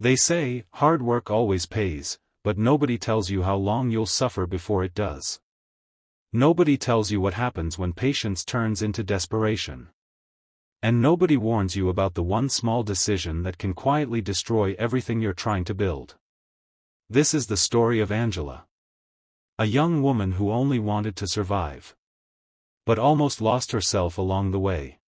They say, hard work always pays, but nobody tells you how long you'll suffer before it does. Nobody tells you what happens when patience turns into desperation. And nobody warns you about the one small decision that can quietly destroy everything you're trying to build. This is the story of Angela. A young woman who only wanted to survive, but almost lost herself along the way.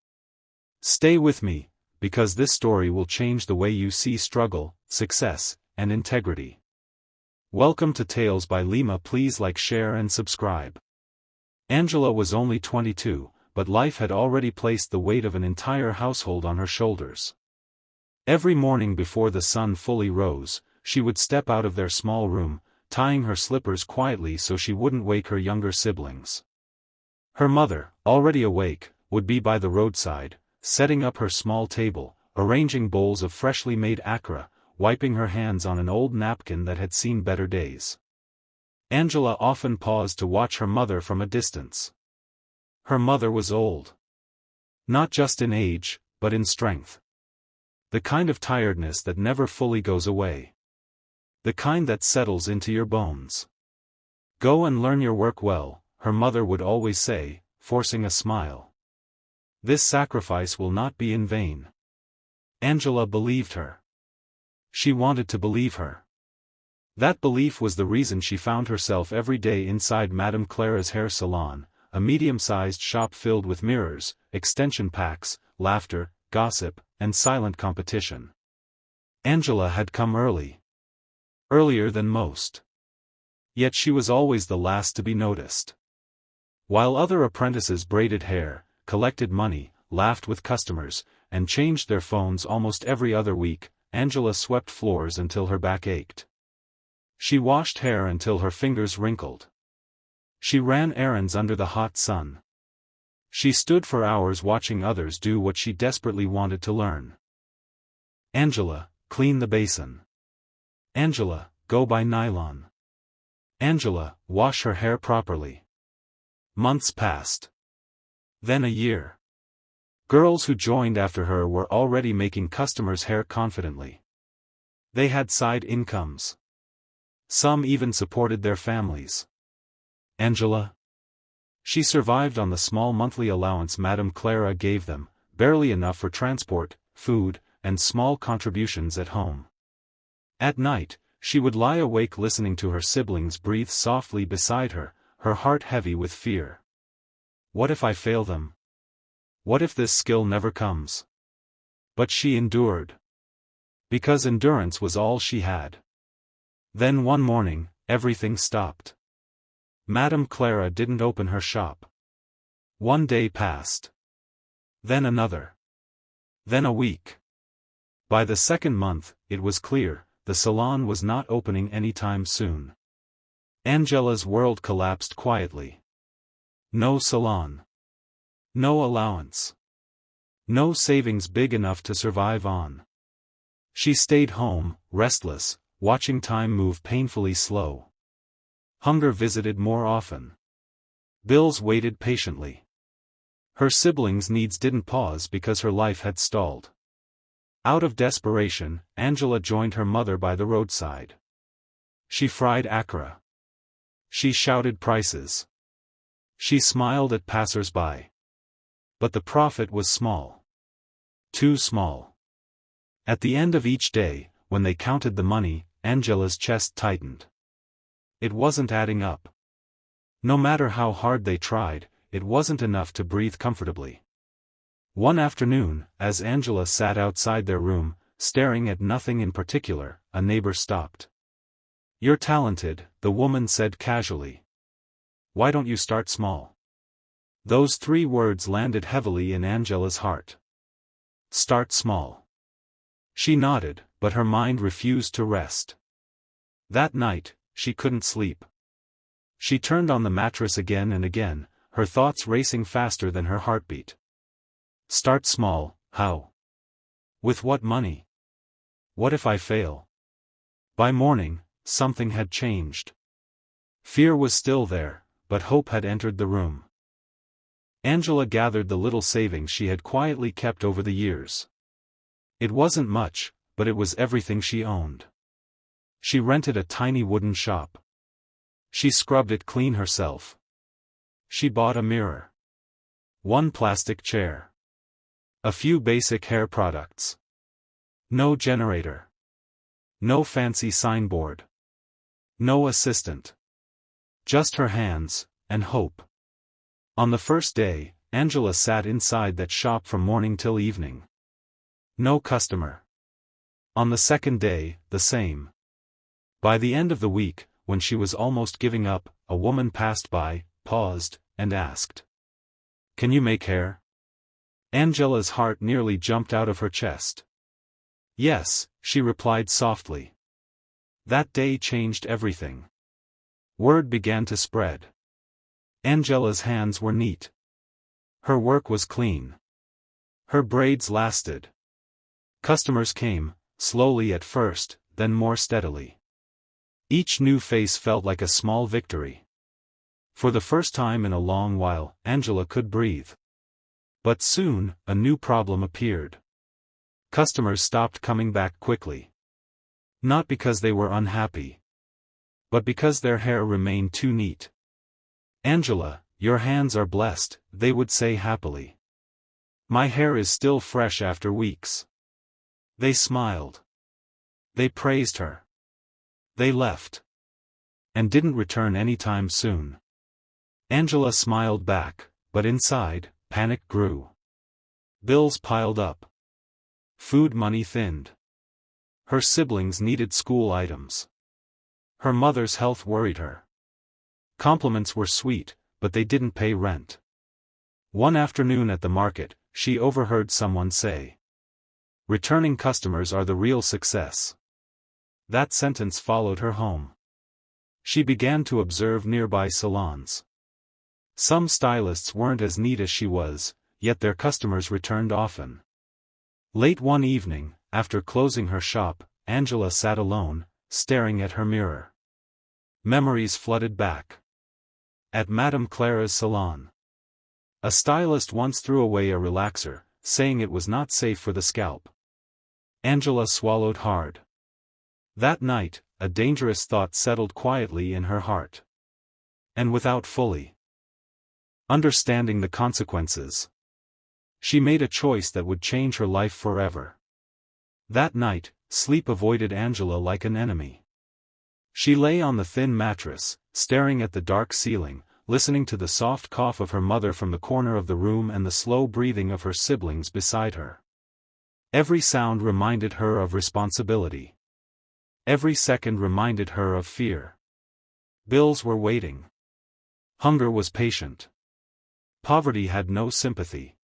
Stay with me, because this story will change the way you see struggle, success, and integrity. Welcome to Tales by Lymarh. Please like, share and subscribe. Angela was only 22, but life had already placed the weight of an entire household on her shoulders. Every morning before the sun fully rose, she would step out of their small room, tying her slippers quietly so she wouldn't wake her younger siblings. Her mother, already awake, would be by the roadside, setting up her small table, arranging bowls of freshly made akara, wiping her hands on an old napkin that had seen better days. Angela often paused to watch her mother from a distance. Her mother was old. Not just in age, but in strength. The kind of tiredness that never fully goes away. The kind that settles into your bones. Go and learn your work well, her mother would always say, forcing a smile. This sacrifice will not be in vain. Angela believed her. She wanted to believe her. That belief was the reason she found herself every day inside Madame Clara's hair salon, a medium-sized shop filled with mirrors, extension packs, laughter, gossip, and silent competition. Angela had come early. Earlier than most. Yet she was always the last to be noticed. While other apprentices braided hair, collected money, laughed with customers, and changed their phones almost every other week, Angela swept floors until her back ached. She washed hair until her fingers wrinkled. She ran errands under the hot sun. She stood for hours watching others do what she desperately wanted to learn. Angela, clean the basin. Angela, go buy nylon. Angela, wash her hair properly. Months passed. Then a year. Girls who joined after her were already making customers' hair confidently. They had side incomes. Some even supported their families. Angela? She survived on the small monthly allowance Madame Clara gave them, barely enough for transport, food, and small contributions at home. At night, she would lie awake listening to her siblings breathe softly beside her, her heart heavy with fear. What if I fail them? What if this skill never comes? But she endured. Because endurance was all she had. Then one morning, everything stopped. Madame Clara didn't open her shop. One day passed. Then another. Then a week. By the second month, it was clear, the salon was not opening anytime soon. Angela's world collapsed quietly. No salon. No allowance. No savings big enough to survive on. She stayed home, restless, watching time move painfully slow. Hunger visited more often. Bills waited patiently. Her siblings' needs didn't pause because her life had stalled. Out of desperation, Angela joined her mother by the roadside. She fried akara. She shouted prices. She smiled at passers-by. But the profit was small. Too small. At the end of each day, when they counted the money, Angela's chest tightened. It wasn't adding up. No matter how hard they tried, it wasn't enough to breathe comfortably. One afternoon, as Angela sat outside their room, staring at nothing in particular, a neighbor stopped. "You're talented," the woman said casually. "Why don't you start small?" Those three words landed heavily in Angela's heart. Start small. She nodded, but her mind refused to rest. That night, she couldn't sleep. She turned on the mattress again and again, her thoughts racing faster than her heartbeat. Start small, how? With what money? What if I fail? By morning, something had changed. Fear was still there, but hope had entered the room. Angela gathered the little savings she had quietly kept over the years. It wasn't much, but it was everything she owned. She rented a tiny wooden shop. She scrubbed it clean herself. She bought a mirror. One plastic chair. A few basic hair products. No generator. No fancy signboard. No assistant. Just her hands, and hope. On the first day, Angela sat inside that shop from morning till evening. No customer. On the second day, the same. By the end of the week, when she was almost giving up, a woman passed by, paused, and asked, "Can you make hair?" Angela's heart nearly jumped out of her chest. "Yes," she replied softly. That day changed everything. Word began to spread. Angela's hands were neat. Her work was clean. Her braids lasted. Customers came, slowly at first, then more steadily. Each new face felt like a small victory. For the first time in a long while, Angela could breathe. But soon, a new problem appeared. Customers stopped coming back quickly. Not because they were unhappy, but because their hair remained too neat. "Angela, your hands are blessed," they would say happily. "My hair is still fresh after weeks." They smiled. They praised her. They left. And didn't return anytime soon. Angela smiled back, but inside, panic grew. Bills piled up. Food money thinned. Her siblings needed school items. Her mother's health worried her. Compliments were sweet, but they didn't pay rent. One afternoon at the market, she overheard someone say, "Returning customers are the real success." That sentence followed her home. She began to observe nearby salons. Some stylists weren't as neat as she was, yet their customers returned often. Late one evening, after closing her shop, Angela sat alone, staring at her mirror. Memories flooded back. At Madame Clara's salon. A stylist once threw away a relaxer, saying it was not safe for the scalp. Angela swallowed hard. That night, a dangerous thought settled quietly in her heart. And without fully understanding the consequences, she made a choice that would change her life forever. That night, sleep avoided Angela like an enemy. She lay on the thin mattress, staring at the dark ceiling, listening to the soft cough of her mother from the corner of the room and the slow breathing of her siblings beside her. Every sound reminded her of responsibility. Every second reminded her of fear. Bills were waiting. Hunger was patient. Poverty had no sympathy.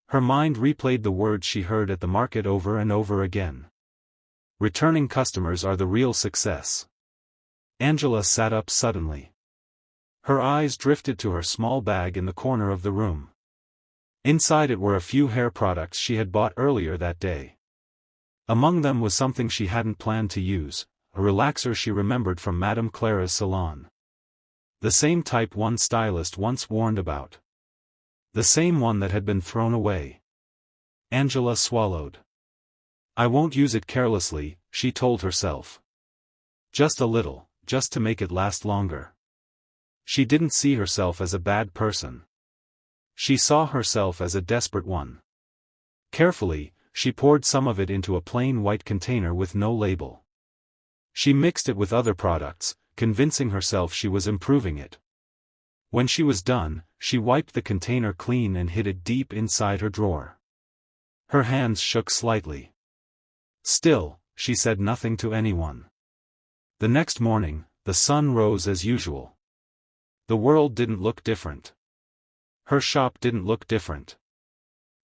Her mind replayed the words she heard at the market over and over again. Returning customers are the real success. Angela sat up suddenly. Her eyes drifted to her small bag in the corner of the room. Inside it were a few hair products she had bought earlier that day. Among them was something she hadn't planned to use, a relaxer she remembered from Madame Clara's salon. The same type one stylist once warned about. The same one that had been thrown away. Angela swallowed. "I won't use it carelessly," she told herself. "Just a little, just to make it last longer." She didn't see herself as a bad person. She saw herself as a desperate one. Carefully, she poured some of it into a plain white container with no label. She mixed it with other products, convincing herself she was improving it. When she was done, she wiped the container clean and hid it deep inside her drawer. Her hands shook slightly. Still, she said nothing to anyone. The next morning, the sun rose as usual. The world didn't look different. Her shop didn't look different.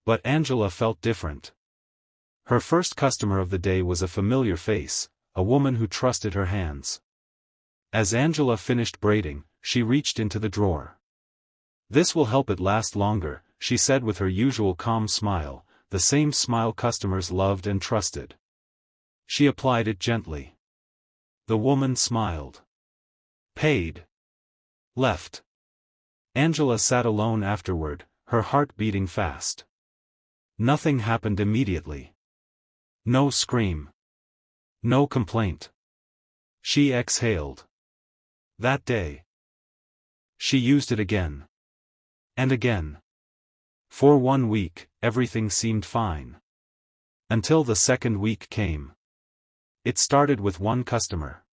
But Angela felt different. Her first customer of the day was a familiar face, a woman who trusted her hands. As Angela finished braiding, she reached into the drawer. "This will help it last longer," she said with her usual calm smile, the same smile customers loved and trusted. She applied it gently. The woman smiled. Paid. Left. Angela sat alone afterward, her heart beating fast. Nothing happened immediately. No scream. No complaint. She exhaled. That day. She used it again. And again. For 1 week, everything seemed fine. Until the second week came. It started with one customer.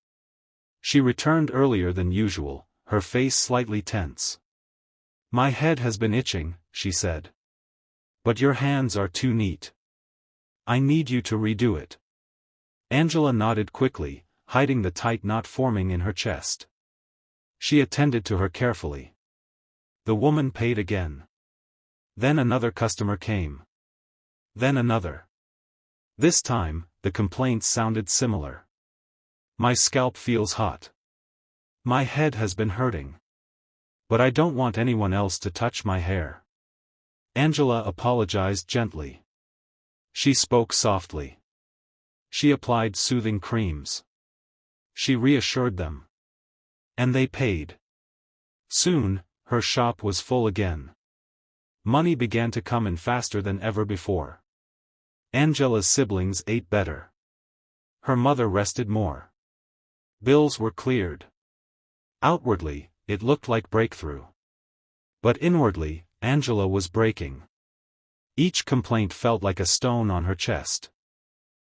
She returned earlier than usual, her face slightly tense. "My head has been itching," she said. "But your hands are too neat. I need you to redo it." Angela nodded quickly, hiding the tight knot forming in her chest. She attended to her carefully. The woman paid again. Then another customer came. Then another. This time, the complaints sounded similar. "My scalp feels hot. My head has been hurting. But I don't want anyone else to touch my hair." Angela apologized gently. She spoke softly. She applied soothing creams. She reassured them. And they paid. Soon, her shop was full again. Money began to come in faster than ever before. Angela's siblings ate better. Her mother rested more. Bills were cleared. Outwardly, it looked like breakthrough. But inwardly, Angela was breaking. Each complaint felt like a stone on her chest.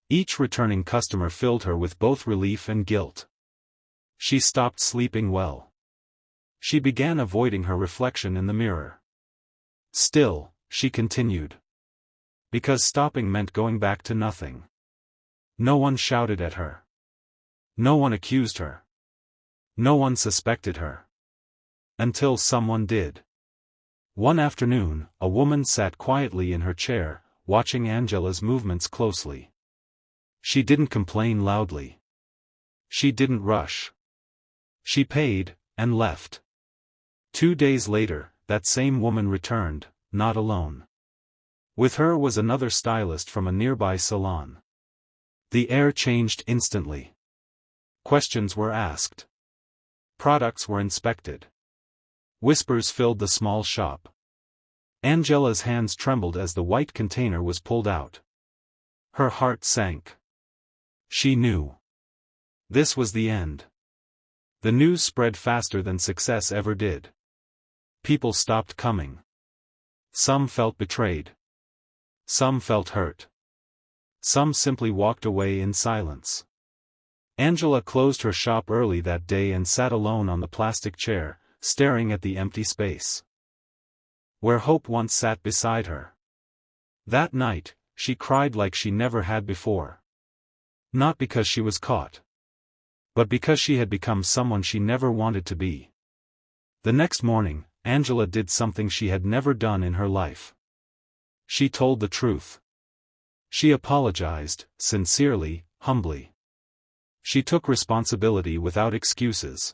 Each returning customer filled her with both relief and guilt. She stopped sleeping well. She began avoiding her reflection in the mirror. Still, she continued. Because stopping meant going back to nothing. No one shouted at her. No one accused her. No one suspected her. Until someone did. One afternoon, a woman sat quietly in her chair, watching Angela's movements closely. She didn't complain loudly. She didn't rush. She paid, and left. 2 days later, that same woman returned, not alone. With her was another stylist from a nearby salon. The air changed instantly. Questions were asked. Products were inspected. Whispers filled the small shop. Angela's hands trembled as the white container was pulled out. Her heart sank. She knew. This was the end. The news spread faster than success ever did. People stopped coming. Some felt betrayed. Some felt hurt. Some simply walked away in silence. Angela closed her shop early that day and sat alone on the plastic chair, staring at the empty space. Where hope once sat beside her. That night, she cried like she never had before. Not because she was caught. But because she had become someone she never wanted to be. The next morning, Angela did something she had never done in her life. She told the truth. She apologized, sincerely, humbly. She took responsibility without excuses.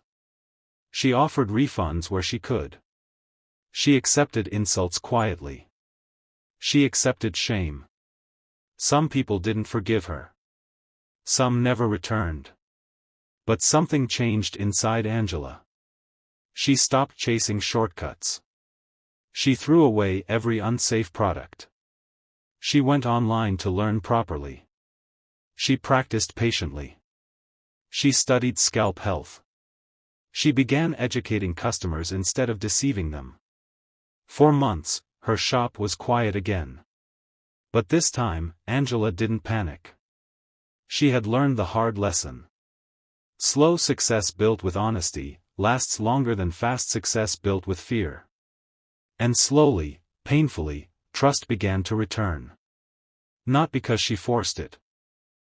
She offered refunds where she could. She accepted insults quietly. She accepted shame. Some people didn't forgive her. Some never returned. But something changed inside Angela. She stopped chasing shortcuts. She threw away every unsafe product. She went online to learn properly. She practiced patiently. She studied scalp health. She began educating customers instead of deceiving them. For months, her shop was quiet again. But this time, Angela didn't panic. She had learned the hard lesson. Slow success built with honesty lasts longer than fast success built with fear. And slowly, painfully, trust began to return. Not because she forced it.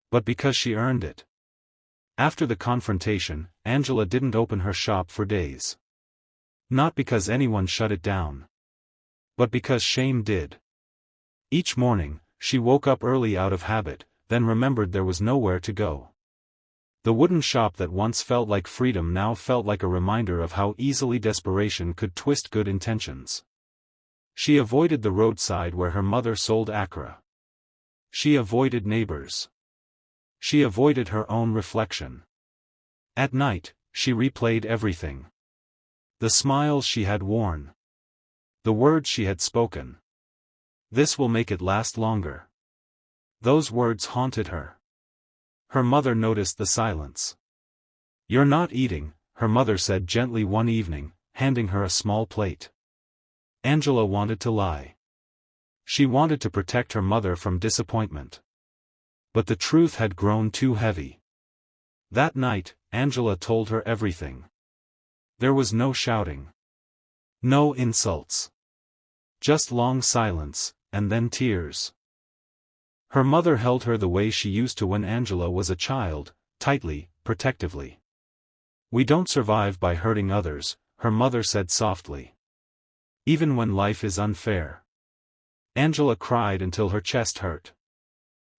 But because she earned it. After the confrontation, Angela didn't open her shop for days. Not because anyone shut it down. But because shame did. Each morning, she woke up early out of habit, then remembered there was nowhere to go. The wooden shop that once felt like freedom now felt like a reminder of how easily desperation could twist good intentions. She avoided the roadside where her mother sold akara. She avoided neighbors. She avoided her own reflection. At night, she replayed everything. The smiles she had worn. The words she had spoken. This will make it last longer. Those words haunted her. Her mother noticed the silence. "You're not eating," her mother said gently one evening, handing her a small plate. Angela wanted to lie. She wanted to protect her mother from disappointment. But the truth had grown too heavy. That night, Angela told her everything. There was no shouting. No insults. Just long silence, and then tears. Her mother held her the way she used to when Angela was a child, tightly, protectively. "We don't survive by hurting others," her mother said softly. "Even when life is unfair." Angela cried until her chest hurt.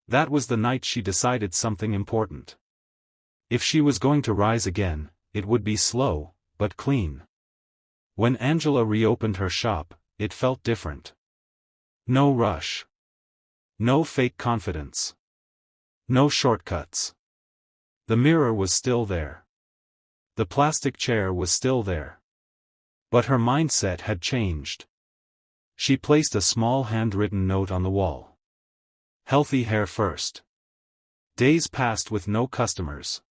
That was the night she decided something important. If she was going to rise again, it would be slow, but clean. When Angela reopened her shop, it felt different. No rush. No fake confidence. No shortcuts. The mirror was still there. The plastic chair was still there. But her mindset had changed. She placed a small handwritten note on the wall. "Healthy hair first." Days passed with no customers.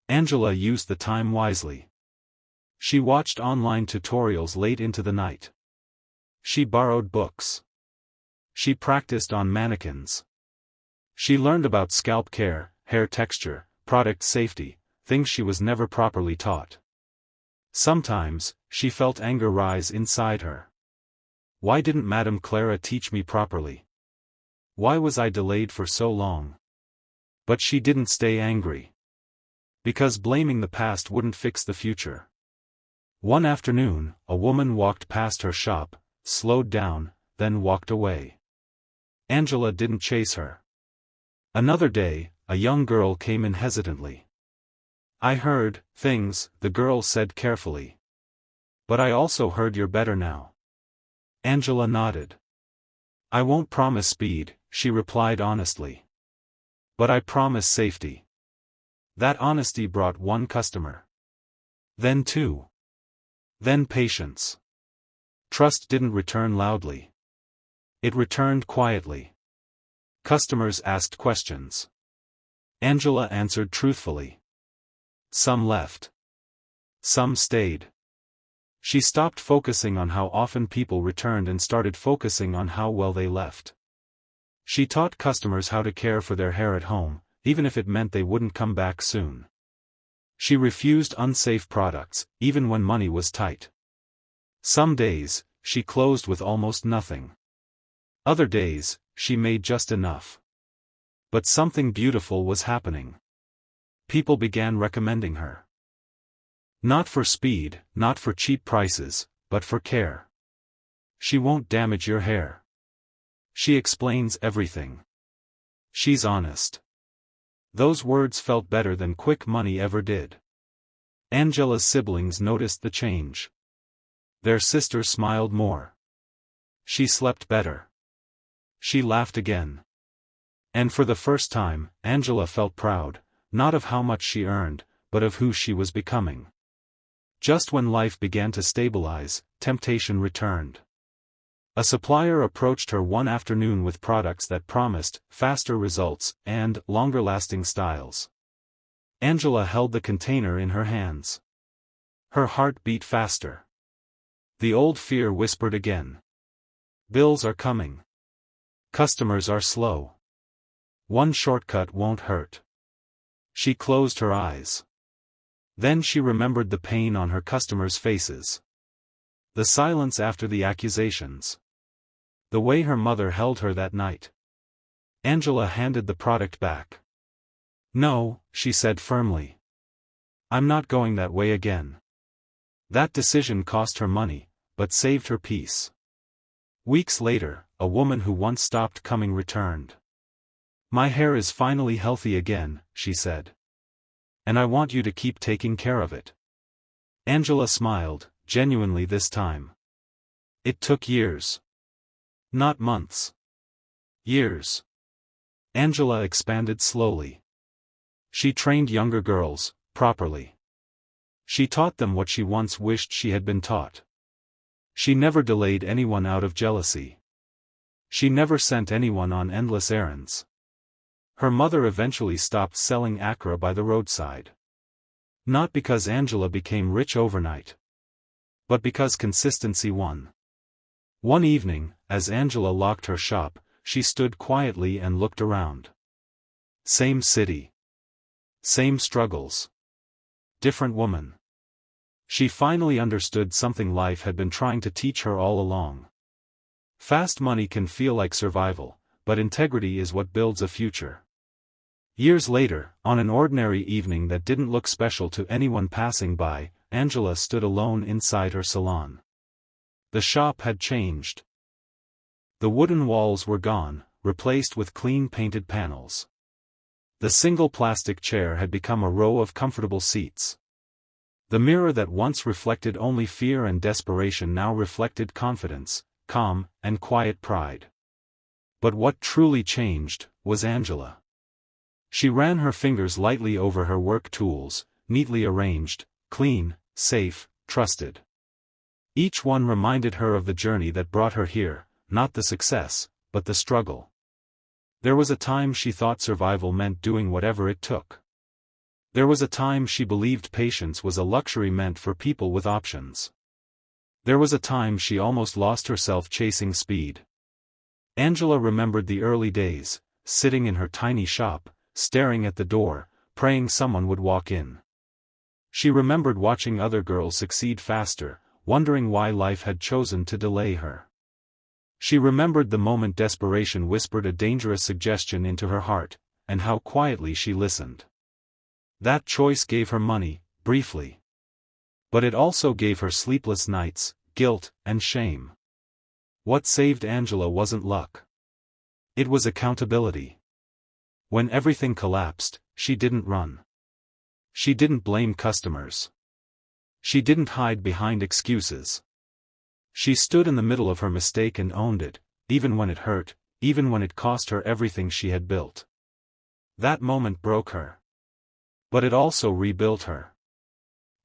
Angela used the time wisely. She watched online tutorials late into the night. She borrowed books. She practiced on mannequins. She learned about scalp care, hair texture, product safety, things she was never properly taught. Sometimes, she felt anger rise inside her. Why didn't Madame Clara teach me properly? Why was I delayed for so long? But she didn't stay angry. Because blaming the past wouldn't fix the future. One afternoon, a woman walked past her shop, slowed down, then walked away. Angela didn't chase her. Another day, a young girl came in hesitantly. "I heard things," the girl said carefully. "But I also heard you're better now." Angela nodded. "I won't promise speed," she replied honestly. "But I promise safety." That honesty brought one customer. Then two. Then patience. Trust didn't return loudly. It returned quietly. Customers asked questions. Angela answered truthfully. Some left. Some stayed. She stopped focusing on how often people returned and started focusing on how well they left. She taught customers how to care for their hair at home, even if it meant they wouldn't come back soon. She refused unsafe products, even when money was tight. Some days, she closed with almost nothing. Other days, she made just enough. But something beautiful was happening. People began recommending her. Not for speed, not for cheap prices, but for care. "She won't damage your hair. She explains everything. She's honest." Those words felt better than quick money ever did. Angela's siblings noticed the change. Their sister smiled more. She slept better. She laughed again. And for the first time, Angela felt proud, not of how much she earned, but of who she was becoming. Just when life began to stabilize, temptation returned. A supplier approached her one afternoon with products that promised faster results and longer-lasting styles. Angela held the container in her hands. Her heart beat faster. The old fear whispered again. Bills are coming. Customers are slow. One shortcut won't hurt. She closed her eyes. Then she remembered the pain on her customers' faces. The silence after the accusations. The way her mother held her that night. Angela handed the product back. "No," she said firmly. "I'm not going that way again." That decision cost her money, but saved her peace. Weeks later, a woman who once stopped coming returned. "My hair is finally healthy again," she said. "And I want you to keep taking care of it." Angela smiled, genuinely this time. It took years. Not months. Years. Angela expanded slowly. She trained younger girls, properly. She taught them what she once wished she had been taught. She never delayed anyone out of jealousy. She never sent anyone on endless errands. Her mother eventually stopped selling akara by the roadside. Not because Angela became rich overnight, but because consistency won. One evening, as Angela locked her shop, she stood quietly and looked around. Same city. Same struggles. Different woman. She finally understood something life had been trying to teach her all along. Fast money can feel like survival, but integrity is what builds a future. Years later, on an ordinary evening that didn't look special to anyone passing by, Angela stood alone inside her salon. The shop had changed. The wooden walls were gone, replaced with clean painted panels. The single plastic chair had become a row of comfortable seats. The mirror that once reflected only fear and desperation now reflected confidence, calm, and quiet pride. But what truly changed was Angela. She ran her fingers lightly over her work tools, neatly arranged, clean, safe, trusted. Each one reminded her of the journey that brought her here, not the success, but the struggle. There was a time she thought survival meant doing whatever it took. There was a time she believed patience was a luxury meant for people with options. There was a time she almost lost herself chasing speed. Angela remembered the early days, sitting in her tiny shop, staring at the door, praying someone would walk in. She remembered watching other girls succeed faster, wondering why life had chosen to delay her. She remembered the moment desperation whispered a dangerous suggestion into her heart, and how quietly she listened. That choice gave her money, briefly. But it also gave her sleepless nights, guilt, and shame. What saved Angela wasn't luck. It was accountability. When everything collapsed, she didn't run. She didn't blame customers. She didn't hide behind excuses. She stood in the middle of her mistake and owned it, even when it hurt, even when it cost her everything she had built. That moment broke her. But it also rebuilt her.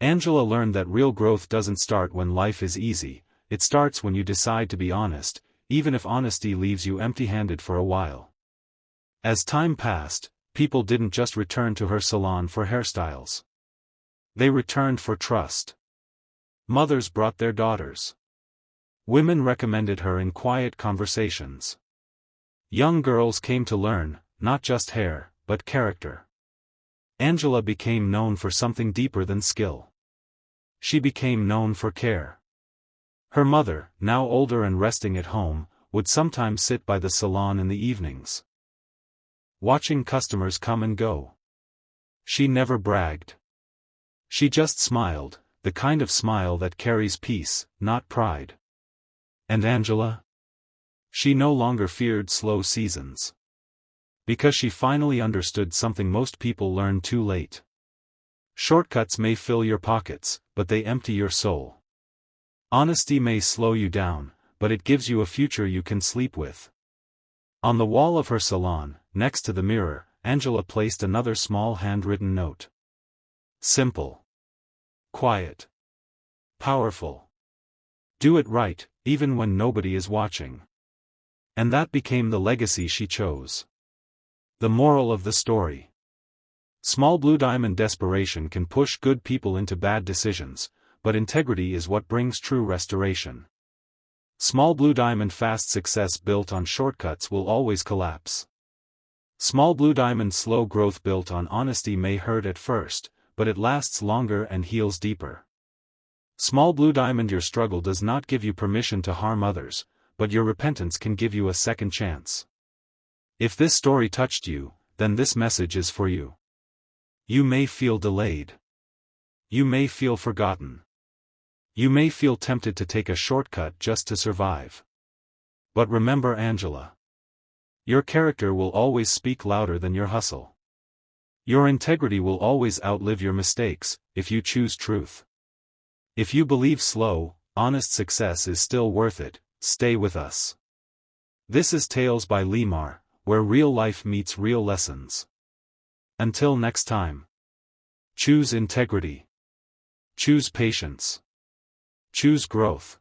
Angela learned that real growth doesn't start when life is easy, it starts when you decide to be honest, even if honesty leaves you empty-handed for a while. As time passed, people didn't just return to her salon for hairstyles. They returned for trust. Mothers brought their daughters. Women recommended her in quiet conversations. Young girls came to learn, not just hair, but character. Angela became known for something deeper than skill. She became known for care. Her mother, now older and resting at home, would sometimes sit by the salon in the evenings, watching customers come and go. She never bragged. She just smiled, the kind of smile that carries peace, not pride. And Angela? She no longer feared slow seasons. Because she finally understood something most people learn too late. Shortcuts may fill your pockets, but they empty your soul. Honesty may slow you down, but it gives you a future you can sleep with. On the wall of her salon, next to the mirror, Angela placed another small handwritten note. Simple. Quiet. Powerful. Do it right, even when nobody is watching. And that became the legacy she chose. The moral of the story. Small blue diamond desperation can push good people into bad decisions, but integrity is what brings true restoration. Small blue diamond fast success built on shortcuts will always collapse. Small blue diamond slow growth built on honesty may hurt at first, but it lasts longer and heals deeper. Small blue diamond, your struggle does not give you permission to harm others, but your repentance can give you a second chance. If this story touched you, then this message is for you. You may feel delayed. You may feel forgotten. You may feel tempted to take a shortcut just to survive. But remember Angela. Your character will always speak louder than your hustle. Your integrity will always outlive your mistakes, if you choose truth. If you believe slow, honest success is still worth it, stay with us. This is Tales by Lymarh, where real life meets real lessons. Until next time. Choose integrity. Choose patience. Choose growth.